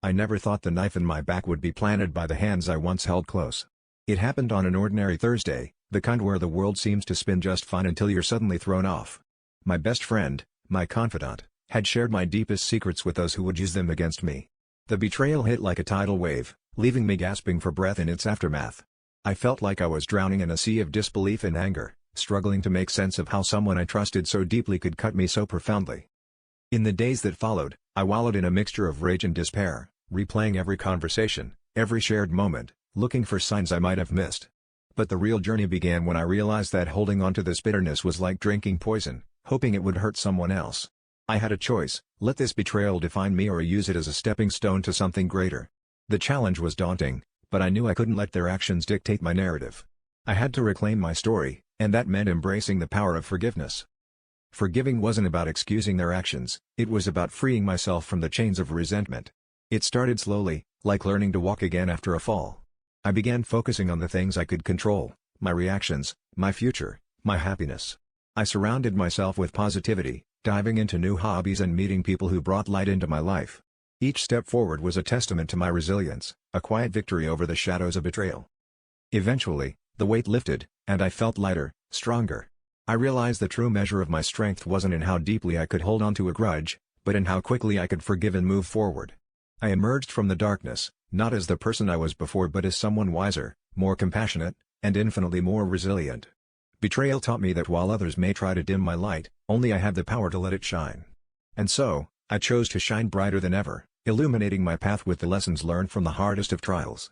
I never thought the knife in my back would be planted by the hands I once held close. It happened on an ordinary Thursday, the kind where the world seems to spin just fine until you're suddenly thrown off. My best friend, my confidant, had shared my deepest secrets with those who would use them against me. The betrayal hit like a tidal wave, leaving me gasping for breath in its aftermath. I felt like I was drowning in a sea of disbelief and anger, struggling to make sense of how someone I trusted so deeply could cut me so profoundly. In the days that followed, I wallowed in a mixture of rage and despair, replaying every conversation, every shared moment, looking for signs I might have missed. But the real journey began when I realized that holding on to this bitterness was like drinking poison, hoping it would hurt someone else. I had a choice: let this betrayal define me or use it as a stepping stone to something greater. The challenge was daunting, but I knew I couldn't let their actions dictate my narrative. I had to reclaim my story, and that meant embracing the power of forgiveness. Forgiving wasn't about excusing their actions, it was about freeing myself from the chains of resentment. It started slowly, like learning to walk again after a fall. I began focusing on the things I could control: my reactions, my future, my happiness. I surrounded myself with positivity, diving into new hobbies and meeting people who brought light into my life. Each step forward was a testament to my resilience, a quiet victory over the shadows of betrayal. Eventually, the weight lifted, and I felt lighter, stronger. I realized the true measure of my strength wasn't in how deeply I could hold on to a grudge, but in how quickly I could forgive and move forward. I emerged from the darkness, not as the person I was before but as someone wiser, more compassionate, and infinitely more resilient. Betrayal taught me that while others may try to dim my light, only I have the power to let it shine. And so, I chose to shine brighter than ever, illuminating my path with the lessons learned from the hardest of trials.